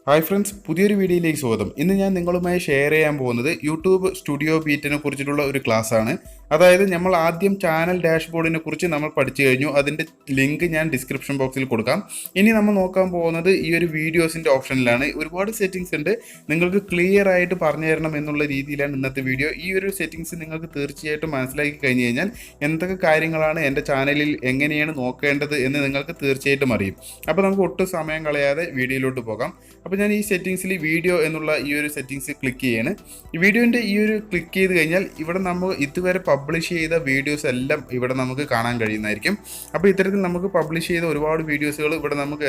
Hi friends, പുതിയൊരു വീഡിയോയിലേക്ക് സ്വാഗതം. ഇന്ന് ഞാൻ നിങ്ങളുമായി ഷെയർ ചെയ്യാൻ പോകുന്നത് യൂട്യൂബ് സ്റ്റുഡിയോ ബീറ്റിനെ കുറിച്ചിട്ടുള്ള ഒരു ക്ലാസ് ആണ്. അതായത് നമ്മൾ ആദ്യം ചാനൽ ഡാഷ്ബോർഡിനെ കുറിച്ച് നമ്മൾ പഠിച്ചു കഴിഞ്ഞു. അതിൻ്റെ ലിങ്ക് ഞാൻ ഡിസ്ക്രിപ്ഷൻ ബോക്സിൽ കൊടുക്കാം. ഇനി നമ്മൾ നോക്കാൻ പോകുന്നത് ഈ ഒരു വീഡിയോസിൻ്റെ ഓപ്ഷനിലാണ്. ഒരുപാട് സെറ്റിങ്സ് ഉണ്ട്, നിങ്ങൾക്ക് ക്ലിയർ ആയിട്ട് പറഞ്ഞു തരണം എന്നുള്ള രീതിയിലാണ് ഇന്നത്തെ വീഡിയോ. ഈ ഒരു സെറ്റിങ്സ് നിങ്ങൾക്ക് തീർച്ചയായിട്ടും മനസ്സിലാക്കി കഴിഞ്ഞ് കഴിഞ്ഞാൽ എന്തൊക്കെ കാര്യങ്ങളാണ് എൻ്റെ ചാനലിൽ എങ്ങനെയാണ് നോക്കേണ്ടത് എന്ന് നിങ്ങൾക്ക് തീർച്ചയായിട്ടും അറിയും. അപ്പോൾ നമുക്ക് ഒട്ടും സമയം കളയാതെ വീഡിയോയിലോട്ട് പോകാം. അപ്പോൾ ഞാൻ ഈ സെറ്റിങ്സിൽ വീഡിയോ എന്നുള്ള ഈ ഒരു സെറ്റിങ്സ് ക്ലിക്ക് ചെയ്യാണ്. ഈ വീഡിയോൻ്റെ ഈ ഒരു ക്ലിക്ക് ചെയ്ത് കഴിഞ്ഞാൽ ഇവിടെ നമ്മൾ ഇതുവരെ പബ്ലിഷ് ചെയ്ത വീഡിയോസ് എല്ലാം ഇവിടെ നമുക്ക് കാണാൻ കഴിയുന്നതായിരിക്കും. അപ്പോൾ ഇത്തരത്തിൽ നമുക്ക് പബ്ലിഷ് ചെയ്ത ഒരുപാട് വീഡിയോസുകൾ ഇവിടെ നമുക്ക്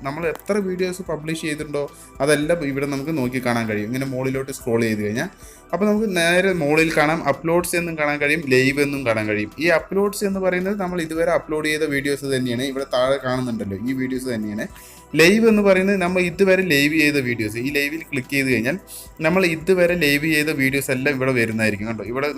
നമ്മൾ എത്ര വീഡിയോസ് പബ്ലിഷ് ചെയ്തിട്ടുണ്ടോ അതെല്ലാം ഇവിടെ നമുക്ക് നോക്കി കാണാൻ കഴിയും. ഇങ്ങനെ മുകളിലോട്ട് സ്ക്രോൾ ചെയ്ത് കഴിഞ്ഞാൽ അപ്പോൾ നമുക്ക് നേരെ മുകളിൽ കാണാം അപ്ലോഡ്സ് എന്നും കാണാൻ കഴിയും, ലൈവ് എന്നും കാണാൻ കഴിയും. ഈ അപ്ലോഡ്സ് എന്ന് പറയുന്നത് നമ്മൾ ഇതുവരെ അപ്ലോഡ് ചെയ്ത വീഡിയോസ് തന്നെയാണ്. ഇവിടെ താഴെ കാണുന്നുണ്ടല്ലോ, ഈ വീഡിയോസ് തന്നെയാണ്. ലൈവ് എന്ന് പറയുന്നത് നമ്മൾ ഇതുവരെ ലൈവ് ചെയ്ത വീഡിയോസ്. ഈ ലൈവിൽ ക്ലിക്ക് ചെയ്ത് കഴിഞ്ഞാൽ നമ്മൾ ഇതുവരെ ലൈവ് ചെയ്ത വീഡിയോസ് എല്ലാം ഇവിടെ വരുന്നതായിരിക്കും. കണ്ടോ, ഇവിടെ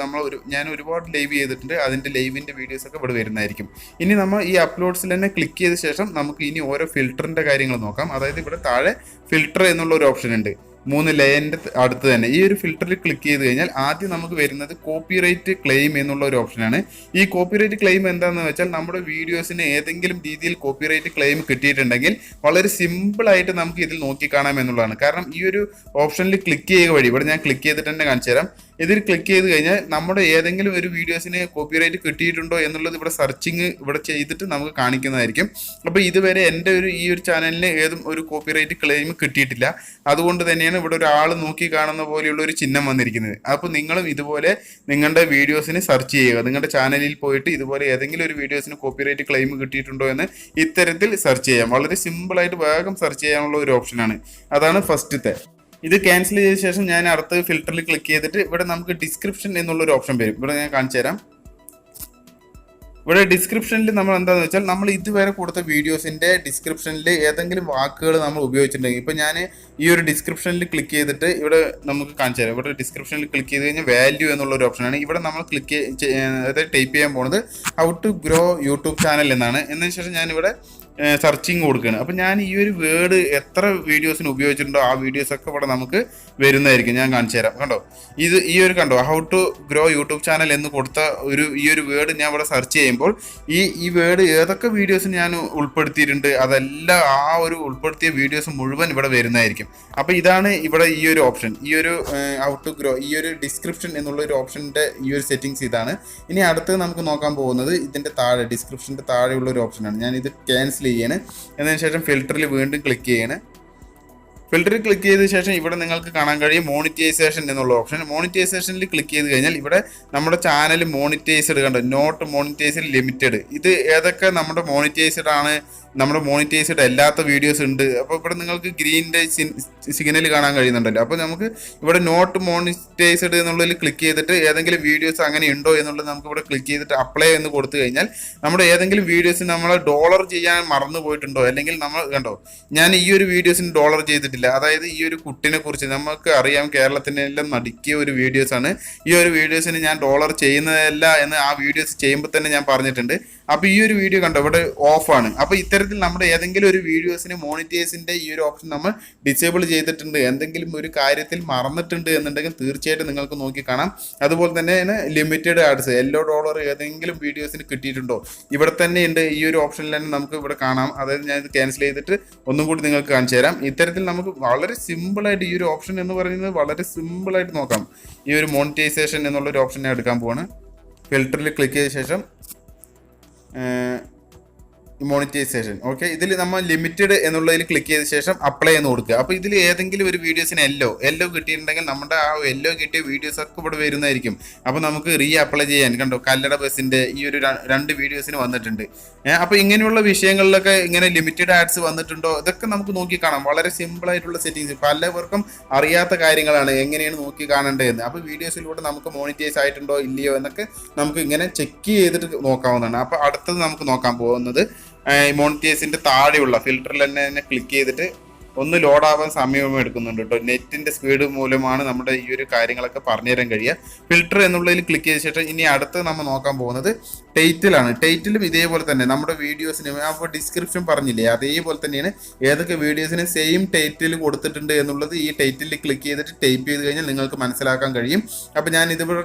ഞാൻ ഒരുപാട് ലൈവ് ചെയ്തിട്ടുണ്ട്, അതിൻ്റെ ലൈവിൻ്റെ വീഡിയോസൊക്കെ ഇവിടെ വരുന്നതായിരിക്കും. ഇനി നമ്മൾ ഈ അപ്ലോഡ്സിൽ തന്നെ ക്ലിക്ക് ചെയ്ത ശേഷം നമുക്ക് ഇനി ഓരോ ഫിൽറ്ററിൻ്റെ കാര്യങ്ങൾ നോക്കാം. അതായത് ഇവിടെ താഴെ ഫിൽറ്റർ എന്നുള്ള ഒരു ഓപ്ഷൻ ഉണ്ട്, 3 ലൈനിൻ്റെ അടുത്ത് തന്നെ. ഈ ഒരു ഫിൽറ്ററിൽ ക്ലിക്ക് ചെയ്ത് കഴിഞ്ഞാൽ ആദ്യം നമുക്ക് വരുന്നത് കോപ്പിറൈറ്റ് ക്ലെയിം എന്നുള്ള ഒരു ഓപ്ഷനാണ്. ഈ കോപ്പിറൈറ്റ് ക്ലെയിം എന്താണെന്ന് വെച്ചാൽ നമ്മുടെ വീഡിയോസിന് ഏതെങ്കിലും രീതിയിൽ കോപ്പിറൈറ്റ് ക്ലെയിം കിട്ടിയിട്ടുണ്ടെങ്കിൽ വളരെ സിമ്പിളായിട്ട് നമുക്ക് ഇതിൽ നോക്കിക്കാണാം എന്നുള്ളതാണ്. കാരണം ഈ ഒരു ഓപ്ഷനിൽ ക്ലിക്ക് ചെയ്യുക വഴി, ഇവിടെ ഞാൻ ക്ലിക്ക് ചെയ്തിട്ട് തന്നെ കാണിച്ചു തരാം. ഇതിൽ ക്ലിക്ക് ചെയ്ത് കഴിഞ്ഞാൽ നമ്മുടെ ഏതെങ്കിലും ഒരു വീഡിയോസിന് കോപ്പിറൈറ്റ് കിട്ടിയിട്ടുണ്ടോ എന്നുള്ളത് ഇവിടെ സെർച്ചിങ് ഇവിടെ ചെയ്തിട്ട് നമുക്ക് കാണിക്കുന്നതായിരിക്കും. അപ്പോൾ ഇതുവരെ എൻ്റെ ഈ ഒരു ചാനലിന് ഏതും ഒരു കോപ്പിറൈറ്റ് ക്ലെയിം കിട്ടിയിട്ടില്ല. അതുകൊണ്ട് തന്നെയാണ് ഇവിടെ ഒരാൾ നോക്കി കാണുന്ന പോലെയുള്ള ഒരു ചിഹ്നം വന്നിരിക്കുന്നത്. അപ്പോൾ നിങ്ങളും ഇതുപോലെ നിങ്ങളുടെ വീഡിയോസിന് സെർച്ച് ചെയ്യുക. നിങ്ങളുടെ ചാനലിൽ പോയിട്ട് ഇതുപോലെ ഏതെങ്കിലും ഒരു വീഡിയോസിന് കോപ്പിറൈറ്റ് ക്ലെയിം കിട്ടിയിട്ടുണ്ടോ എന്ന് ഇത്തരത്തിൽ സെർച്ച് ചെയ്യാം. വളരെ സിമ്പിളായിട്ട് വേഗം സെർച്ച് ചെയ്യാനുള്ള ഒരു ഓപ്ഷനാണ്. അതാണ് ഫസ്റ്റത്തെ. ഇത് ക്യാൻസൽ ചെയ്ത ശേഷം ഞാൻ അടുത്ത ഫിൽറ്ററിൽ ക്ലിക്ക് ചെയ്തിട്ട് ഇവിടെ നമുക്ക് ഡിസ്ക്രിപ്ഷൻ എന്നുള്ളൊരു ഓപ്ഷൻ വരും. ഇവിടെ ഞാൻ കാണിച്ചു തരാം. ഇവിടെ ഡിസ്ക്രിപ്ഷനിൽ നമ്മൾ എന്താണെന്ന് വെച്ചാൽ നമ്മൾ ഇതുവരെ കൊടുത്ത വീഡിയോസിൻ്റെ ഡിസ്ക്രിപ്ഷനിൽ ഏതെങ്കിലും വാക്കുകൾ നമ്മൾ ഉപയോഗിച്ചിട്ടുണ്ടെങ്കിൽ, ഇപ്പോൾ ഞാൻ ഈ ഒരു ഡിസ്ക്രിപ്ഷനിൽ ക്ലിക്ക് ചെയ്തിട്ട് ഇവിടെ നമുക്ക് കാണിച്ചു തരാം. ഇവിടെ ഡിസ്ക്രിപ്ഷനിൽ ക്ലിക്ക് ചെയ്ത് കഴിഞ്ഞാൽ വാല്യൂ എന്നുള്ളൊരു ഓപ്ഷനാണ്. ഇവിടെ നമ്മൾ അതായത് ടൈപ്പ് ചെയ്യാൻ പോകുന്നത് how to grow YouTube channel എന്നാണ്. എന്നതിന് ശേഷം ഞാനിവിടെ സെർച്ചിങ് കൊടുക്കുകയാണ്. അപ്പോൾ ഞാൻ ഈ ഒരു വേർഡ് എത്ര വീഡിയോസിന് ഉപയോഗിച്ചിട്ടുണ്ടോ ആ വീഡിയോസൊക്കെ ഇവിടെ നമുക്ക് വരുന്നതായിരിക്കും. ഞാൻ കാണിച്ചു തരാം. കണ്ടോ, ഈ ഒരു കണ്ടോ how to grow YouTube channel എന്ന് കൊടുത്ത ഈ ഒരു വേർഡ് ഞാൻ ഇവിടെ സെർച്ച് ചെയ്യുമ്പോൾ ഈ വേർഡ് ഏതൊക്കെ വീഡിയോസ് ഞാൻ ഉൾപ്പെടുത്തിയിട്ടുണ്ട് അതെല്ലാം ആ ഒരു ഉൾപ്പെടുത്തിയ വീഡിയോസ് മുഴുവൻ ഇവിടെ വരുന്നതായിരിക്കും. അപ്പോൾ ഇതാണ് ഇവിടെ ഈ ഒരു ഓപ്ഷൻ, ഈ ഒരു ഹൗ ടു ഗ്രോ, ഈ ഒരു ഡിസ്ക്രിപ്ഷൻ എന്നുള്ള ഒരു ഓപ്ഷൻ്റെ ഈ ഒരു സെറ്റിങ്സ് ഇതാണ്. ഇനി അടുത്ത് നമുക്ക് നോക്കാൻ പോകുന്നത് ഇതിൻ്റെ താഴെ ഡിസ്ക്രിപ്ഷൻ്റെ താഴെയുള്ള ഒരു ഓപ്ഷനാണ്. ഞാൻ ഇത് ക്യാൻസൽ ചെയ്യാണ്. എന്നതിന് ശേഷം ഫിൽറ്ററിൽ വീണ്ടും ക്ലിക്ക് ചെയ്യാണ്. ഫിൽറ്ററിൽ ക്ലിക്ക് ചെയ്ത ശേഷം ഇവിടെ നിങ്ങൾക്ക് കാണാൻ കഴിയും മോണിറ്റൈസേഷൻ എന്നുള്ള ഓപ്ഷൻ. മോണിറ്റൈസേഷനിൽ ക്ലിക്ക് ചെയ്ത് കഴിഞ്ഞാൽ ഇവിടെ നമ്മുടെ ചാനൽ മോണിറ്റൈസ്ഡ് കണ്ടോ, നോട്ട് മോണിറ്റൈസ്ഡ് ലിമിറ്റഡ്. ഇത് ഏതൊക്കെ നമ്മുടെ മോണിറ്റൈസ്ഡ് ആണ്, നമ്മുടെ മോണിറ്റൈസ്ഡ് അല്ലാത്ത വീഡിയോസ് ഉണ്ട്. അപ്പോൾ ഇവിടെ നിങ്ങൾക്ക് ഗ്രീനിൻ്റെ സിഗ്നൽ കാണാൻ കഴിയുന്നുണ്ടല്ലോ. അപ്പോൾ നമുക്ക് ഇവിടെ നോട്ട് മോണിറ്റൈസ്ഡ് എന്നുള്ളതിൽ ക്ലിക്ക് ചെയ്തിട്ട് ഏതെങ്കിലും വീഡിയോസ് അങ്ങനെ ഉണ്ടോ എന്നുള്ളത് നമുക്ക് ഇവിടെ ക്ലിക്ക് ചെയ്തിട്ട് അപ്ലൈ എന്ന് കൊടുത്തു കഴിഞ്ഞാൽ നമ്മുടെ ഏതെങ്കിലും വീഡിയോസ് നമ്മൾ ഡോളർ ചെയ്യാൻ മറന്നു പോയിട്ടുണ്ടോ, അല്ലെങ്കിൽ നമ്മൾ കണ്ടോ ഞാൻ ഈ ഒരു വീഡിയോസിന് ഡോളർ ചെയ്തിട്ടില്ല. അതായത് ഈ ഒരു കുട്ടിനെ കുറിച്ച് നമുക്ക് അറിയാം, കേരളത്തിനെല്ലാം നടുക്കിയ ഒരു വീഡിയോസാണ്. ഈ ഒരു വീഡിയോസിന് ഞാൻ ഡോളർ ചെയ്യുന്നതല്ല എന്ന് ആ വീഡിയോസ് ചെയ്യുമ്പോൾ തന്നെ ഞാൻ പറഞ്ഞിട്ടുണ്ട്. അപ്പോൾ ഈ ഒരു വീഡിയോ കണ്ടോ ഇവിടെ ഓഫാണ്. അപ്പോൾ ഇത്തരത്തിൽ നമ്മുടെ ഏതെങ്കിലും ഒരു വീഡിയോസിന് മോണിറ്റൈസിൻ്റെ ഈ ഒരു ഓപ്ഷൻ നമ്മൾ ഡിസേബിൾ ചെയ്തിട്ടുണ്ട്, എന്തെങ്കിലും ഒരു കാര്യത്തിൽ മറന്നിട്ടുണ്ട് എന്നുണ്ടെങ്കിൽ തീർച്ചയായിട്ടും നിങ്ങൾക്ക് നോക്കി കാണാം. അതുപോലെ തന്നെ ലിമിറ്റഡ് ആഡ്സ് $1 ഏതെങ്കിലും വീഡിയോസിന് കിട്ടിയിട്ടുണ്ടോ ഇവിടെ തന്നെ ഉണ്ട്. ഈ ഒരു ഓപ്ഷനിൽ തന്നെ നമുക്ക് ഇവിടെ കാണാം. അതായത് ഞാൻ ഇത് ക്യാൻസൽ ചെയ്തിട്ട് ഒന്നും കൂടി നിങ്ങൾക്ക് കാണിച്ചു തരാം. ഇത്തരത്തിൽ നമുക്ക് വളരെ സിമ്പിളായിട്ട് ഈ ഒരു ഓപ്ഷൻ എന്ന് പറയുന്നത് വളരെ സിമ്പിളായിട്ട് നോക്കാം. ഈ ഒരു മോണിറ്റൈസേഷൻ എന്നുള്ളൊരു ഓപ്ഷൻ ഞാൻ എടുക്കാൻ പോവാണ്. ഫിൽറ്ററിൽ ക്ലിക്ക് ചെയ്ത ശേഷം മോണിറ്റൈസേഷൻ, ഓക്കെ, ഇതിൽ നമ്മൾ ലിമിറ്റഡ് എന്നുള്ളതിൽ ക്ലിക്ക് ചെയ്ത ശേഷം അപ്ലൈ എന്ന് കൊടുക്കുക. അപ്പോൾ ഇതിൽ ഏതെങ്കിലും ഒരു വീഡിയോസിന് എല്ലോ കിട്ടിയിട്ടുണ്ടെങ്കിൽ നമ്മുടെ ആ എല്ലോ കിട്ടിയ വീഡിയോസൊക്കെ ഇവിടെ വരുന്നതായിരിക്കും. അപ്പോൾ നമുക്ക് അപ്ലൈ ചെയ്യാൻ കണ്ടോ കല്ലട ബസ്സിൻ്റെ ഈ ഒരു 2 വീഡിയോസിന് വന്നിട്ടുണ്ട്. അപ്പോൾ ഇങ്ങനെയുള്ള വിഷയങ്ങളിലൊക്കെ ഇങ്ങനെ ലിമിറ്റഡ് ആഡ്സ് വന്നിട്ടുണ്ടോ ഇതൊക്കെ നമുക്ക് നോക്കി കാണാം. വളരെ സിമ്പിളായിട്ടുള്ള സെറ്റിങ്സ്, പലവർക്കും അറിയാത്ത കാര്യങ്ങളാണ് എങ്ങനെയാണ് നോക്കി കാണേണ്ടതെന്ന്. അപ്പോൾ വീഡിയോസിലൂടെ നമുക്ക് മോണിറ്റൈസ് ആയിട്ടുണ്ടോ ഇല്ലയോ എന്നൊക്കെ നമുക്ക് ഇങ്ങനെ ചെക്ക് ചെയ്തിട്ട് നോക്കാവുന്നതാണ്. അപ്പോൾ അടുത്തത് നമുക്ക് നോക്കാൻ പോകുന്നത് മോണിറ്റൈസിൻ്റെ താഴെയുള്ള ഫിൽറ്ററിൽ തന്നെ ക്ലിക്ക് ചെയ്തിട്ട് ഒന്ന് ലോഡാവാൻ സമയം എടുക്കുന്നുണ്ട് കേട്ടോ. നെറ്റിന്റെ സ്പീഡ് മൂലമാണ് നമ്മുടെ ഈ ഒരു കാര്യങ്ങളൊക്കെ പറഞ്ഞുതരാൻ കഴിയുക. ഫിൽറ്റർ എന്നുള്ളതിൽ ക്ലിക്ക് ചെയ്ത ശേഷം ഇനി അടുത്ത് നമ്മൾ നോക്കാൻ പോകുന്നത് ടൈറ്റിലാണ്. ടൈറ്റിലും ഇതേപോലെ തന്നെ നമ്മുടെ വീഡിയോസിന് അപ്പോൾ ഡിസ്ക്രിപ്ഷൻ പറഞ്ഞില്ലേ, അതേപോലെ തന്നെയാണ് ഏതൊക്കെ വീഡിയോസിന് സെയിം ടൈറ്റിൽ കൊടുത്തിട്ടുണ്ട് എന്നുള്ളത് ഈ ടൈറ്റിൽ ക്ലിക്ക് ചെയ്തിട്ട് ടൈപ്പ് ചെയ്ത് കഴിഞ്ഞാൽ നിങ്ങൾക്ക് മനസ്സിലാക്കാൻ കഴിയും. അപ്പോൾ ഞാൻ ഇതിവിടെ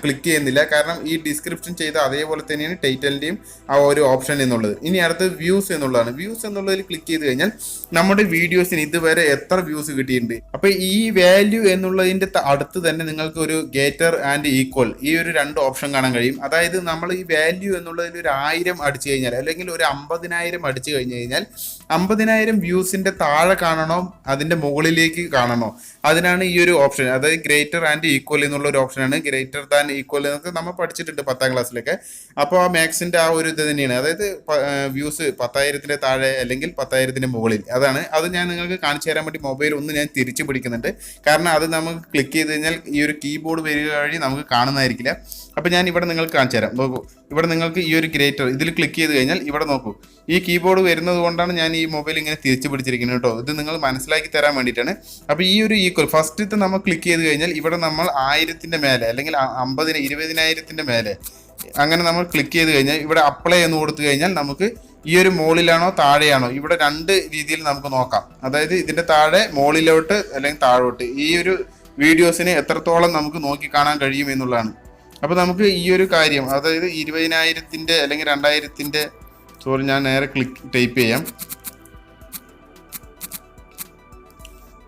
ക്ലിക്ക് ചെയ്യുന്നില്ല, കാരണം ഈ ഡിസ്ക്രിപ്ഷൻ ചെയ്ത അതേപോലെ തന്നെയാണ് ടൈറ്റിലിൻ്റെയും ആ ഒരു ഓപ്ഷൻ എന്നുള്ളത്. ഇനി അടുത്ത് വ്യൂസ് എന്നുള്ളതാണ്. വ്യൂസ് എന്നുള്ളതിൽ ക്ലിക്ക് ചെയ്ത് കഴിഞ്ഞാൽ നമ്മുടെ വീഡിയോസിന് ഇതുവരെ എത്ര വ്യൂസ് കിട്ടിയിട്ടുണ്ട്. അപ്പോൾ ഈ വാല്യൂ എന്നുള്ളതിൻ്റെ അടുത്ത് തന്നെ നിങ്ങൾക്ക് ഒരു ഗേറ്റർ ആൻഡ് ഈക്വൽ ഈ ഒരു 2 ഓപ്ഷൻ കാണാൻ കഴിയും. അതായത് നമ്മൾ ഈ വാല്യൂ എന്നുള്ളതിൽ ഒരു 1000 അടിച്ചു കഴിഞ്ഞാൽ അല്ലെങ്കിൽ ഒരു 50,000 അടിച്ചു കഴിഞ്ഞു കഴിഞ്ഞാൽ 50,000 വ്യൂസിന്റെ താഴെ കാണണോ അതിന്റെ മുകളിലേക്ക് കാണണോ, അതിനാണ് ഈ ഒരു ഓപ്ഷൻ. അതായത് ഗ്രേറ്റർ ആൻഡ് ഈക്വൽ എന്നുള്ള ഒരു ഓപ്ഷനാണ്. ഗ്രേറ്റർ ദാൻ ഈക്വൽ എന്നൊക്കെ നമ്മൾ പഠിച്ചിട്ടുണ്ട് 10ാം ക്ലാസ്സിലൊക്കെ. അപ്പോൾ ആ മാക്സിന്റെ ആ ഒരു ഇത് തന്നെയാണ്. അതായത് വ്യൂസ് 10,000 താഴെ അല്ലെങ്കിൽ 10,000 മുകളിൽ, അതാണ്. അത് ഞാൻ നിങ്ങൾക്ക് കാണിച്ചു തരാൻ വേണ്ടി മൊബൈൽ ഒന്ന് ഞാൻ തിരിച്ചു പിടിക്കുന്നുണ്ട്, കാരണം അത് നമുക്ക് ക്ലിക്ക് ചെയ്ത് കഴിഞ്ഞാൽ ഈ ഒരു കീബോർഡ് വരിക വഴി നമുക്ക് കാണുന്നതായിരിക്കില്ല. അപ്പോൾ ഞാൻ ഇവിടെ നിങ്ങൾക്ക് കാണിച്ചു തരാം. നോക്കൂ, ഇവിടെ നിങ്ങൾക്ക് ഈ ഒരു ഗ്രേറ്റർ ഇതിൽ ക്ലിക്ക് ചെയ്ത് കഴിഞ്ഞാൽ ഇവിടെ നോക്കൂ, ഈ കീബോർഡ് വരുന്നത് കൊണ്ടാണ് ഞാൻ ഈ മൊബൈൽ ഇങ്ങനെ തിരിച്ചു പിടിച്ചിരിക്കുന്നത് കേട്ടോ. ഇത് നിങ്ങൾ മനസ്സിലാക്കി തരാൻ വേണ്ടിയിട്ടാണ്. അപ്പോൾ ഈ ഒരു ഈക്വൽ ഫസ്റ്റത്തെ നമ്മൾ ക്ലിക്ക് ചെയ്ത് കഴിഞ്ഞാൽ ഇവിടെ നമ്മൾ 1000 മേലെ അല്ലെങ്കിൽ 50,000 20,000 മേലെ അങ്ങനെ നമ്മൾ ക്ലിക്ക് ചെയ്ത് കഴിഞ്ഞാൽ ഇവിടെ അപ്ലൈ എന്ന് കൊടുത്തു കഴിഞ്ഞാൽ നമുക്ക് ഈ ഒരു മുകളിലാണോ താഴെയാണോ ഇവിടെ 2 രീതിയിൽ നമുക്ക് നോക്കാം. അതായത് ഇതിൻ്റെ താഴെ മുകളിലോട്ട് അല്ലെങ്കിൽ താഴോട്ട് ഈ ഒരു വീഡിയോസിന് എത്രത്തോളം നമുക്ക് നോക്കി കാണാൻ കഴിയും എന്നുള്ളതാണ്. അപ്പോൾ നമുക്ക് ഈ ഒരു കാര്യം, അതായത് 20,000 അല്ലെങ്കിൽ 2,000 സോറി ഞാൻ നേരെ ടൈപ്പ് ചെയ്യാം.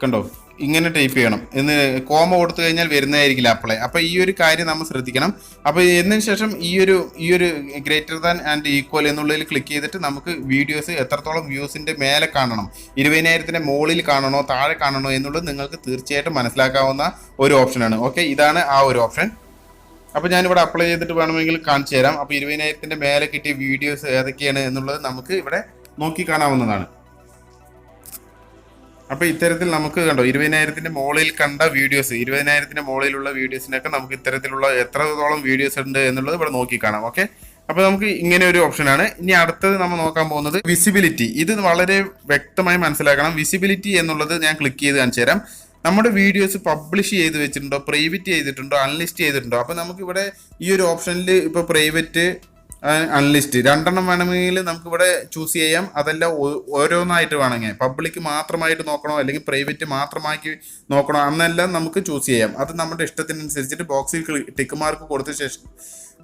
കണ്ടോ, ഇങ്ങനെ ടൈപ്പ് ചെയ്യണം എന്ന് കോമ കൊടുത്തു കഴിഞ്ഞാൽ വരുന്നതായിരിക്കില്ല അപ്ലൈ. അപ്പോൾ ഈ ഒരു കാര്യം നമ്മൾ ശ്രദ്ധിക്കണം. അപ്പോൾ എന്നതിന് ശേഷം ഈ ഒരു ഗ്രേറ്റർ ദാൻ ആൻഡ് ഈക്വൽ എന്നുള്ളതിൽ ക്ലിക്ക് ചെയ്തിട്ട് നമുക്ക് വീഡിയോസ് എത്രത്തോളം വ്യൂസിൻ്റെ മേലെ കാണണം, 20,000 മുകളിൽ കാണണോ താഴെ കാണണോ എന്നുള്ളത് നിങ്ങൾക്ക് തീർച്ചയായിട്ടും മനസ്സിലാക്കാവുന്ന ഒരു ഓപ്ഷനാണ്. ഓക്കെ, ഇതാണ് ആ ഒരു ഓപ്ഷൻ. അപ്പോൾ ഞാനിവിടെ അപ്ലൈ ചെയ്തിട്ട് വേണമെങ്കിൽ കാണിച്ചു തരാം. അപ്പോൾ 20,000 മേലെ കിട്ടിയ വീഡിയോസ് ഏതൊക്കെയാണ് എന്നുള്ളത് നമുക്ക് ഇവിടെ നോക്കി കാണാവുന്നതാണ്. അപ്പോൾ ഇത്തരത്തിൽ നമുക്ക് കണ്ടോ 20,000 മുകളിൽ കണ്ട വീഡിയോസ്, 20,000 മുകളിലുള്ള വീഡിയോസിനൊക്കെ നമുക്ക് ഇത്തരത്തിലുള്ള എത്രത്തോളം വീഡിയോസ് ഉണ്ട് എന്നുള്ളത് ഇവിടെ നോക്കി കാണാം. ഓക്കെ, അപ്പോൾ നമുക്ക് ഇങ്ങനെ ഒരു ഓപ്ഷനാണ്. ഇനി അടുത്തത് നമ്മൾ നോക്കാൻ പോകുന്നത് വിസിബിലിറ്റി. ഇത് വളരെ വ്യക്തമായി മനസ്സിലാക്കണം. വിസിബിലിറ്റി എന്നുള്ളത് ഞാൻ ക്ലിക്ക് ചെയ്ത് കാണിച്ചു തരാം. നമ്മുടെ വീഡിയോസ് പബ്ലിഷ് ചെയ്ത് വെച്ചിട്ടുണ്ടോ, പ്രൈവറ്റ് ചെയ്തിട്ടുണ്ടോ, അൺലിസ്റ്റ് ചെയ്തിട്ടുണ്ടോ. അപ്പോൾ നമുക്കിവിടെ ഈ ഒരു ഓപ്ഷനിൽ ഇപ്പോൾ പ്രൈവറ്റ് അൺലിസ്റ്റ് 2 വേണമെങ്കിൽ നമുക്കിവിടെ ചൂസ് ചെയ്യാം. അതെല്ലാം ഓരോന്നായിട്ട് വേണമെങ്കിൽ പബ്ലിക് മാത്രമായിട്ട് നോക്കണോ അല്ലെങ്കിൽ പ്രൈവറ്റ് മാത്രമാക്കി നോക്കണോ എന്നെല്ലാം നമുക്ക് ചൂസ് ചെയ്യാം. അത് നമ്മുടെ ഇഷ്ടത്തിനനുസരിച്ചിട്ട് ബോക്സിൽ ടിക്ക് മാർക്ക് കൊടുത്ത ശേഷം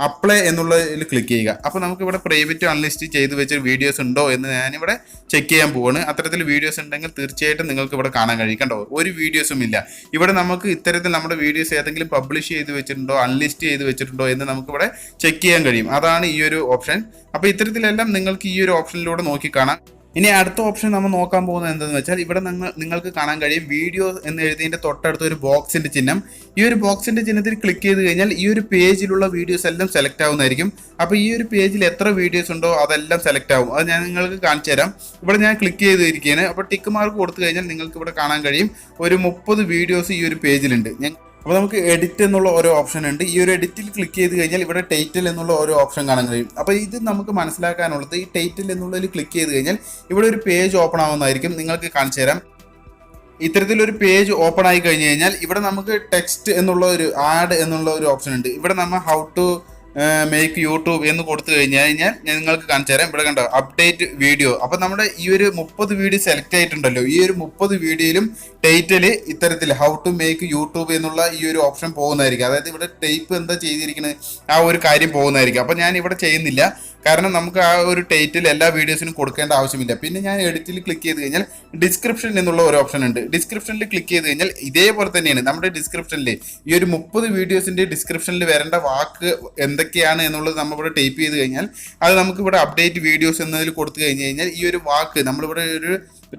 അപ്ലൈ എന്നുള്ളതിൽ ക്ലിക്ക് ചെയ്യുക. അപ്പോൾ നമുക്കിവിടെ പ്രൈവറ്റ് അൺലിസ്റ്റ് ചെയ്ത് വെച്ച വീഡിയോസ് ഉണ്ടോ എന്ന് ഞാനിവിടെ ചെക്ക് ചെയ്യാൻ പോവാണ്. അത്തരത്തിൽ വീഡിയോസ് ഉണ്ടെങ്കിൽ തീർച്ചയായിട്ടും നിങ്ങൾക്ക് ഇവിടെ കാണാൻ കഴിയും. കണ്ടോ, ഒരു വീഡിയോസും ഇല്ല. ഇവിടെ നമുക്ക് ഇത്തരത്തിൽ നമ്മുടെ വീഡിയോസ് ഏതെങ്കിലും പബ്ലിഷ് ചെയ്ത് വെച്ചിട്ടുണ്ടോ അൺലിസ്റ്റ് ചെയ്ത് വെച്ചിട്ടുണ്ടോ എന്ന് നമുക്കിവിടെ ചെക്ക് ചെയ്യാൻ കഴിയും. അതാണ് ഈ ഒരു ഓപ്ഷൻ. അപ്പോൾ ഇത്തരത്തിലെല്ലാം നിങ്ങൾക്ക് ഈ ഒരു ഓപ്ഷനിലൂടെ നോക്കി കാണാം. ഇനി അടുത്ത ഓപ്ഷൻ നമ്മൾ നോക്കാൻ പോകുന്നത് എന്താണെന്ന് വെച്ചാൽ ഇവിടെ നിങ്ങൾക്ക് കാണാൻ കഴിയും വീഡിയോ എന്ന് എഴുതിയതിൻ്റെ തൊട്ടടുത്ത ഒരു ബോക്സിൻ്റെ ചിഹ്നം. ഈ ഒരു ബോക്സിൻ്റെ ചിഹ്നത്തിൽ ക്ലിക്ക് ചെയ്ത് കഴിഞ്ഞാൽ ഈ ഒരു പേജിലുള്ള വീഡിയോസ് എല്ലാം സെലക്ട് ആവുന്നതായിരിക്കും. അപ്പോൾ ഈ ഒരു പേജിൽ എത്ര വീഡിയോസ് ഉണ്ടോ അതെല്ലാം സെലക്ട് ആവും. അത് ഞാൻ നിങ്ങൾക്ക് കാണിച്ചു തരാം. ഇവിടെ ഞാൻ ക്ലിക്ക് ചെയ്തിരിക്കുകയാണ്. അപ്പോൾ ടിക്ക് മാർക്ക് കൊടുത്തു കഴിഞ്ഞാൽ നിങ്ങൾക്ക് ഇവിടെ കാണാൻ കഴിയും ഒരു 30 വീഡിയോസ് ഈ ഒരു പേജിലുണ്ട്. അപ്പോൾ നമുക്ക് എഡിറ്റ് എന്നുള്ള ഓരോ ഓപ്ഷൻ ഉണ്ട്. ഈ ഒരു എഡിറ്റിൽ ക്ലിക്ക് ചെയ്ത് കഴിഞ്ഞാൽ ഇവിടെ ടൈറ്റിൽ എന്നുള്ള ഓരോ ഓപ്ഷൻ കാണാൻ കഴിയും. അപ്പോൾ ഇത് നമുക്ക് മനസ്സിലാക്കാനുള്ളത് ഈ ടൈറ്റിൽ എന്നുള്ളതിൽ ക്ലിക്ക് ചെയ്ത് കഴിഞ്ഞാൽ ഇവിടെ ഒരു പേജ് ഓപ്പൺ ആവുന്നതായിരിക്കും. നിങ്ങൾക്ക് കാണിച്ചു തരാം. ഇത്തരത്തിലൊരു പേജ് ഓപ്പൺ ആയി കഴിഞ്ഞ് കഴിഞ്ഞാൽ ഇവിടെ നമുക്ക് ടെക്സ്റ്റ് എന്നുള്ള ഒരു ആഡ് എന്നുള്ള ഒരു ഓപ്ഷൻ ഉണ്ട്. ഇവിടെ നമ്മൾ ഹൗ ടു മേക്ക് യൂട്യൂബ് എന്ന് കൊടുത്തു കഴിഞ്ഞാൽ ഞാൻ നിങ്ങൾക്ക് കാണിച്ചു തരാം. ഇവിടെ കണ്ടോ അപ്ഡേറ്റ് വീഡിയോ. അപ്പം നമ്മുടെ ഈ ഒരു 30 വീഡിയോ സെലക്ട് ആയിട്ടുണ്ടല്ലോ, ഈ ഒരു 30 വീഡിയോയിലും ടൈറ്റിൽ ഇത്തരത്തിൽ ഹൗ ടു മേക്ക് യൂട്യൂബ് എന്നുള്ള ഈ ഒരു ഓപ്ഷൻ പോകുന്നതായിരിക്കും. അതായത് ഇവിടെ ടൈപ്പ് എന്താ ചെയ്തിരിക്കുന്നത് ആ ഒരു കാര്യം പോകുന്നതായിരിക്കും. അപ്പം ഞാൻ ഇവിടെ ചെയ്യുന്നില്ല, കാരണം നമുക്ക് ആ ഒരു ടൈറ്റിൽ എല്ലാ വീഡിയോസിനും കൊടുക്കേണ്ട ആവശ്യമില്ല. പിന്നെ ഞാൻ എഡിറ്റിൽ ക്ലിക്ക് ചെയ്ത് കഴിഞ്ഞാൽ ഡിസ്ക്രിപ്ഷൻ എന്നുള്ള ഒരു ഓപ്ഷൻ ഉണ്ട്. ഡിസ്ക്രിപ്ഷനിൽ ക്ലിക്ക് ചെയ്ത് കഴിഞ്ഞാൽ ഇതേപോലെ തന്നെയാണ് നമ്മുടെ ഡിസ്ക്രിപ്ഷനിൽ ഈ ഒരു 30 വീഡിയോസിൻ്റെ ഡിസ്ക്രിപ്ഷനിൽ വരേണ്ട വാക്ക് എന്തൊക്കെയാണ് എന്നുള്ളത് നമ്മളിവിടെ ടൈപ്പ് ചെയ്ത് കഴിഞ്ഞാൽ അത് നമുക്കിവിടെ അപ്ഡേറ്റ് വീഡിയോസ് എന്നതിൽ കൊടുത്തു കഴിഞ്ഞാൽ ഈ ഒരു വാക്ക് നമ്മളിവിടെ ഒരു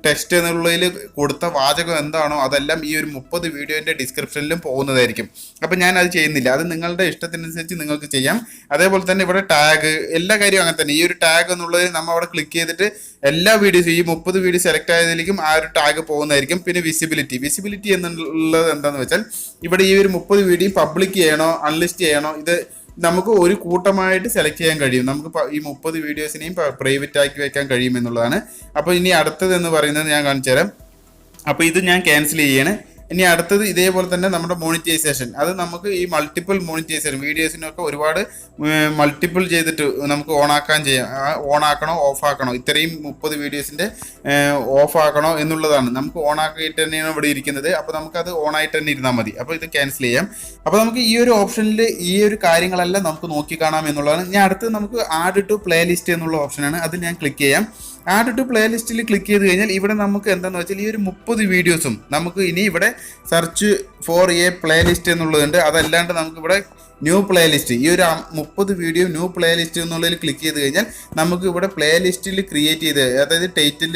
ടെക്സ്റ്റ് എന്നുള്ളതിൽ കൊടുത്ത വാചകം എന്താണോ അതെല്ലാം ഈ ഒരു 30 വീഡിയോൻ്റെ ഡിസ്ക്രിപ്ഷനിലും പോകുന്നതായിരിക്കും. അപ്പം ഞാൻ അത് ചെയ്യുന്നില്ല. അത് നിങ്ങളുടെ ഇഷ്ടത്തിനനുസരിച്ച് നിങ്ങൾക്ക് ചെയ്യാം. അതേപോലെ തന്നെ ഇവിടെ ടാഗ് എല്ലാ കാര്യവും അങ്ങനെ തന്നെ. ഈ ഒരു ടാഗ് എന്നുള്ളതിൽ നമ്മൾ അവിടെ ക്ലിക്ക് ചെയ്തിട്ട് എല്ലാ വീഡിയോസും ഈ 30 വീഡിയോ സെലക്ട് ആയതിലേക്കും ആ ഒരു ടാഗ് പോകുന്നതായിരിക്കും. പിന്നെ വിസിബിലിറ്റി എന്നുള്ളത് എന്താണെന്ന് വെച്ചാൽ ഇവിടെ ഈ ഒരു 30 വീഡിയോ പബ്ലിക് ചെയ്യണോ അൺലിസ്റ്റ് ചെയ്യണോ ഇത് നമുക്ക് ഒരു കൂട്ടമായിട്ട് സെലക്ട് ചെയ്യാൻ കഴിയും. നമുക്ക് ഈ 30 വീഡിയോസിനെയും പ്രൈവറ്റ് ആക്കി വെക്കാൻ കഴിയും എന്നുള്ളതാണ്. അപ്പോൾ ഇനി അടുത്തത് എന്ന് പറയുന്നത് ഞാൻ കാണിച്ചു തരാം. അപ്പോൾ ഇത് ഞാൻ ക്യാൻസൽ ചെയ്യാണ്. ഇനി അടുത്തത് ഇതേപോലെ തന്നെ നമ്മുടെ മോണിറ്റൈസേഷൻ, അത് നമുക്ക് ഈ മൾട്ടിപ്പിൾ മോണിറ്റൈസേഷൻ വീഡിയോസിനൊക്കെ ഒരുപാട് മൾട്ടിപ്പിൾ ചെയ്തിട്ട് നമുക്ക് ഓണാക്കാൻ ചെയ്യാം. ഓണാക്കണോ ഓഫ് ആക്കണോ, ഇത്രയും 30 വീഡിയോസിൻ്റെ ഓഫ് ആക്കണോ എന്നുള്ളതാണ്. നമുക്ക് ഓണാക്കിയിട്ട് തന്നെയാണ് ഇവിടെ ഇരിക്കുന്നത്. അപ്പോൾ നമുക്കത് ഓണായിട്ട് തന്നെ ഇരുന്നാൽ മതി. അപ്പോൾ ഇത് ക്യാൻസൽ ചെയ്യാം. അപ്പോൾ നമുക്ക് ഈ ഒരു ഓപ്ഷനിൽ ഈ ഒരു കാര്യങ്ങളെല്ലാം നമുക്ക് നോക്കി കാണാം എന്നുള്ളതാണ്. ഞാൻ അടുത്ത് നമുക്ക് ആഡ് ടു പ്ലേ ലിസ്റ്റ് എന്നുള്ള ഓപ്ഷനാണ്, അത് ഞാൻ ക്ലിക്ക് ചെയ്യാം. ആഡ് ടു പ്ലേ ലിസ്റ്റിൽ ക്ലിക്ക് ചെയ്ത് കഴിഞ്ഞാൽ ഇവിടെ നമുക്ക് എന്താണെന്ന് വെച്ചാൽ ഈ ഒരു 30 വീഡിയോസും നമുക്ക് ഇനി ഇവിടെ search for a playlist എന്നുള്ളതുണ്ട്. അതല്ലാണ്ട് നമുക്കിവിടെ ന്യൂ പ്ലേ ലിസ്റ്റ്, ഈ ഒരു 30 വീഡിയോ ന്യൂ പ്ലേ ലിസ്റ്റ് എന്നുള്ളതിൽ ക്ലിക്ക് ചെയ്ത് കഴിഞ്ഞാൽ നമുക്ക് ഇവിടെ പ്ലേ ലിസ്റ്റിൽ ക്രിയേറ്റ് ചെയ്ത്, അതായത് ടൈറ്റിൽ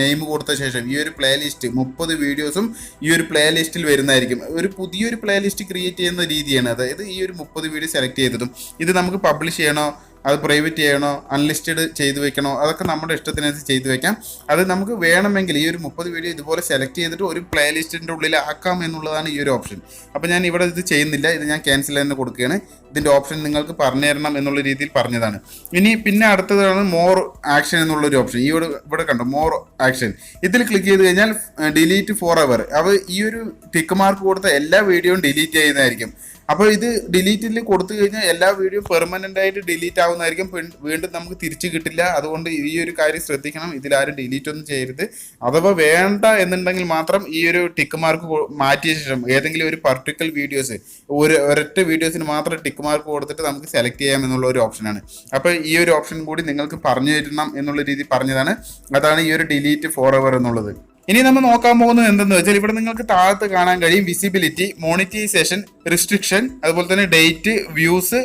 നെയിം കൊടുത്ത ശേഷം ഈ ഒരു പ്ലേ ലിസ്റ്റ് 30 വീഡിയോസും ഈ ഒരു പ്ലേ ലിസ്റ്റിൽ വരുന്നതായിരിക്കും. ഒരു പുതിയൊരു പ്ലേ ലിസ്റ്റ് ക്രിയേറ്റ് ചെയ്യുന്ന രീതിയാണ്. അതായത് ഈ ഒരു 30 വീഡിയോ സെലക്ട് ചെയ്തിട്ടും ഇത് നമുക്ക് പബ്ലിഷ് ചെയ്യണോ, അത് പ്രൈവറ്റ് ചെയ്യണോ, അൺലിസ്റ്റഡ് ചെയ്ത് വെക്കണോ, അതൊക്കെ നമ്മുടെ ഇഷ്ടത്തിനനുസരിച്ച് ചെയ്ത് വെക്കാം. അത് നമുക്ക് വേണമെങ്കിൽ ഈ ഒരു 30 വീഡിയോ ഇതുപോലെ സെലക്ട് ചെയ്തിട്ട് ഒരു പ്ലേ ലിസ്റ്റിൻ്റെ ഉള്ളിൽ ആക്കാം എന്നുള്ളതാണ് ഈ ഒരു ഓപ്ഷൻ. അപ്പോൾ ഞാൻ ഇവിടെ ഇത് ചെയ്യുന്നില്ല, ഇത് ഞാൻ ക്യാൻസൽ തന്നെ കൊടുക്കുകയാണ്. ഇതിൻ്റെ ഓപ്ഷൻ നിങ്ങൾക്ക് പറഞ്ഞു തരണം എന്നുള്ള രീതിയിൽ പറഞ്ഞതാണ്. ഇനി പിന്നെ അടുത്തതാണ് മോർ ആക്ഷൻ എന്നുള്ളൊരു ഓപ്ഷൻ. ഈ ഇവിടെ കണ്ടോ മോർ ആക്ഷൻ, ഇതിൽ ക്ലിക്ക് ചെയ്ത് കഴിഞ്ഞാൽ ഡിലീറ്റ് ഫോർ എവർ. അപ്പോൾ ഈ ഒരു ടിക്ക് മാർക്ക് കൊടുത്ത എല്ലാ വീഡിയോയും ഡിലീറ്റ് ചെയ്യുന്നതായിരിക്കും. അപ്പോൾ ഇത് ഡിലീറ്റിൽ കൊടുത്തു കഴിഞ്ഞാൽ എല്ലാ വീഡിയോ പെർമനൻ്റ് ആയിട്ട് ഡിലീറ്റ് ആവുന്നതായിരിക്കും, വീണ്ടും നമുക്ക് തിരിച്ചു കിട്ടില്ല. അതുകൊണ്ട് ഈ ഒരു കാര്യം ശ്രദ്ധിക്കണം, ഇതിലാരും ഡിലീറ്റ് ഒന്നും ചെയ്യരുത്. അഥവാ വേണ്ട എന്നുണ്ടെങ്കിൽ മാത്രം ഈ ഒരു ടിക്ക് മാർക്ക് മാറ്റിയ ശേഷം ഏതെങ്കിലും ഒരു പർട്ടിക്കുലർ വീഡിയോസ്, ഒരൊറ്റ വീഡിയോസിന് മാത്രം ടിക്ക് മാർക്ക് കൊടുത്തിട്ട് നമുക്ക് സെലക്ട് ചെയ്യാം എന്നുള്ള ഒരു ഓപ്ഷനാണ്. അപ്പോൾ ഈ ഒരു ഓപ്ഷൻ കൂടി നിങ്ങൾക്ക് പറഞ്ഞു തരണം എന്നുള്ള രീതിയിൽ പറഞ്ഞതാണ്. അതാണ് ഈ ഒരു ഡിലീറ്റ് ഫോർ എവർ എന്നുള്ളത്. ഇനി നമ്മൾ നോക്കാൻ പോകുന്നത് എന്തെന്ന് വെച്ചാൽ ഇവിടെ നിങ്ങൾക്ക് താഴത്ത് കാണാൻ കഴിയും വിസിബിലിറ്റി, മോണിറ്റൈസേഷൻ, റിസ്ട്രിക്ഷൻ, അതുപോലെ തന്നെ ഡേറ്റ്, വ്യൂസ്,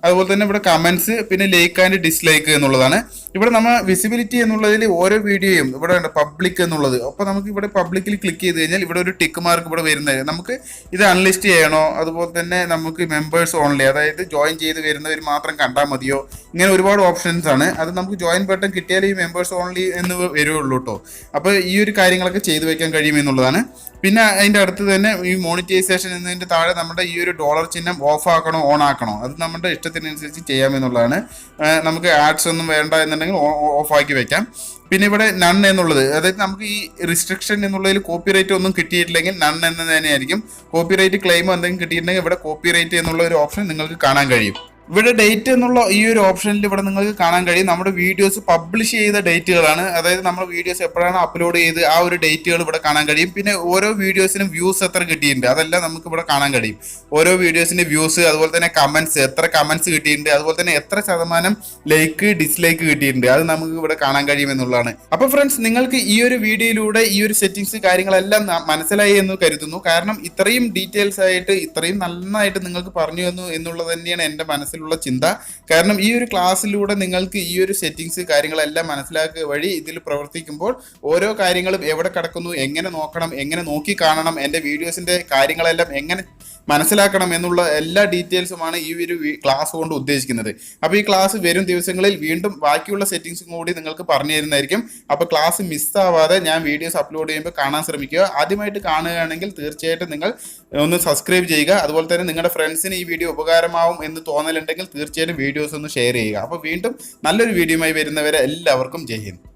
അതുപോലെ തന്നെ ഇവിടെ കമന്റ്സ്, പിന്നെ ലൈക്ക് ആൻഡ് ഡിസ്ലൈക്ക് എന്നുള്ളതാണ്. ഇവിടെ നമ്മൾ വിസിബിലിറ്റി എന്നുള്ളതിൽ ഓരോ വീഡിയോയും ഇവിടെ ഉണ്ട് പബ്ലിക് എന്നുള്ളത്. അപ്പോൾ നമുക്ക് ഇവിടെ പബ്ലിക്കിൽ ക്ലിക്ക് ചെയ്ത് കഴിഞ്ഞാൽ ഇവിടെ ഒരു ടിക്ക് മാർക്ക് ഇവിടെ വരുന്നത്, നമുക്ക് ഇത് അൺലിസ്റ്റ് ചെയ്യണോ, അതുപോലെ തന്നെ നമുക്ക് മെമ്പേഴ്സ് ഓൺലി, അതായത് ജോയിൻ ചെയ്ത് വരുന്നവർ മാത്രം കണ്ടാൽ മതിയോ, ഇങ്ങനെ ഒരുപാട് ഓപ്ഷൻസ് ആണ്. അത് നമുക്ക് ജോയിൻ ബട്ടൺ കിട്ടിയാൽ ഈ മെമ്പേഴ്സ് ഓൺലി എന്ന് വരുള്ളൂ കേട്ടോ. അപ്പോൾ ഈ ഒരു കാര്യങ്ങളൊക്കെ ചെയ്തു വെക്കാൻ കഴിയുമെന്നുള്ളതാണ്. പിന്നെ അതിൻ്റെ അടുത്ത് തന്നെ ഈ മോണിറ്റൈസേഷൻ എന്നതിൻ്റെ താഴെ നമ്മുടെ ഈ ഒരു ഡോളർ ചിഹ്നം ഓഫ് ആക്കണോ ഓൺ ആക്കണോ, അത് നമ്മുടെ ഇഷ്ടത്തിനനുസരിച്ച് ചെയ്യാമെന്നുള്ളതാണ്. നമുക്ക് ആഡ്സ് ഒന്നും വേണ്ട എന്നുണ്ടെങ്കിൽ ഓഫ് ആക്കി വെക്കാം. പിന്നെ ഇവിടെ നൺ എന്നുള്ളത്, അതായത് നമുക്ക് ഈ റിസ്ട്രിക്ഷൻ എന്നുള്ളതിൽ കോപ്പിറൈറ്റ് ഒന്നും കിട്ടിയിട്ടില്ലെങ്കിൽ നൺ എന്ന് തന്നെയായിരിക്കും. കോപ്പിറൈറ്റ് ക്ലെയിമോ എന്തെങ്കിലും കിട്ടിയിട്ടുണ്ടെങ്കിൽ ഇവിടെ കോപ്പിറൈറ്റ് എന്നുള്ള ഒരു ഓപ്ഷൻ നിങ്ങൾക്ക് കാണാൻ കഴിയും. ഇവിടെ ഡേറ്റ് എന്നുള്ള ഈ ഒരു ഓപ്ഷനിൽ ഇവിടെ നിങ്ങൾക്ക് കാണാൻ കഴിയും നമ്മുടെ വീഡിയോസ് പബ്ലിഷ് ചെയ്ത ഡേറ്റുകളാണ്. അതായത് നമ്മുടെ വീഡിയോസ് എപ്പോഴാണ് അപ്ലോഡ് ചെയ്ത് ആ ഒരു ഡേറ്റുകൾ ഇവിടെ കാണാൻ കഴിയും. പിന്നെ ഓരോ വീഡിയോസിനും വ്യൂസ് എത്ര കിട്ടിയിട്ടുണ്ട് അതെല്ലാം നമുക്ക് ഇവിടെ കാണാൻ കഴിയും. ഓരോ വീഡിയോസിന്റെ വ്യൂസ്, അതുപോലെ തന്നെ കമന്റ്സ്, എത്ര കമന്റ്സ് കിട്ടിയിട്ടുണ്ട്, അതുപോലെ തന്നെ എത്ര ശതമാനം ലൈക്ക് ഡിസ്ലൈക്ക് കിട്ടിയിട്ടുണ്ട്, അത് നമുക്ക് ഇവിടെ കാണാൻ കഴിയും എന്നുള്ളതാണ്. അപ്പോൾ ഫ്രണ്ട്സ്, നിങ്ങൾക്ക് ഈ ഒരു വീഡിയോയിലൂടെ ഈ ഒരു സെറ്റിംഗ്സ് കാര്യങ്ങളെല്ലാം മനസ്സിലായി എന്ന് കരുതുന്നു. കാരണം ഇത്രയും ഡീറ്റെയിൽസ് ആയിട്ട് ഇത്രയും നന്നായിട്ട് നിങ്ങൾക്ക് പറഞ്ഞു തന്നു എന്നുള്ളത് തന്നെയാണ് എൻ്റെ മനസ്സിലുള്ള ചിന്ത. കാരണം ഈ ഒരു ക്ലാസ്സിലൂടെ നിങ്ങൾക്ക് ഈ ഒരു സെറ്റിംഗ്സ് കാര്യങ്ങളെല്ലാം മനസ്സിലാക്കുക വഴി ഇതിൽ പ്രവർത്തിക്കുമ്പോൾ ഓരോ കാര്യങ്ങളും എവിടെ കിടക്കുന്നു, എങ്ങനെ നോക്കണം, എങ്ങനെ നോക്കി കാണണം, എൻ്റെ വീഡിയോസിൻ്റെ കാര്യങ്ങളെല്ലാം എങ്ങനെ മനസ്സിലാക്കണം എന്നുള്ള എല്ലാ ഡീറ്റെയിൽസുമാണ് ഈ ഒരു ക്ലാസ് കൊണ്ട് ഉദ്ദേശിക്കുന്നത്. അപ്പോൾ ഈ ക്ലാസ് വരും ദിവസങ്ങളിൽ വീണ്ടും ബാക്കിയുള്ള സെറ്റിംഗ്സും കൂടി നിങ്ങൾക്ക് പറഞ്ഞു തരുന്നതായിരിക്കും. അപ്പോൾ ക്ലാസ് മിസ്സാവാതെ ഞാൻ വീഡിയോസ് അപ്ലോഡ് ചെയ്യുമ്പോൾ കാണാൻ ശ്രമിക്കുക. ആദ്യമായിട്ട് കാണുകയാണെങ്കിൽ തീർച്ചയായിട്ടും നിങ്ങൾ ഒന്ന് സബ്സ്ക്രൈബ് ചെയ്യുക. അതുപോലെ തന്നെ നിങ്ങളുടെ ഫ്രണ്ട്സിന് ഈ വീഡിയോ ഉപകാരമാവും എന്ന് തോന്നലുണ്ടെങ്കിൽ തീർച്ചയായിട്ടും വീഡിയോസ് ഒന്ന് ഷെയർ ചെയ്യുക. അപ്പോൾ വീണ്ടും നല്ലൊരു വീഡിയോയുമായി വരുന്നവരെ എല്ലാവർക്കും ജയ് ഹിന്ദ്.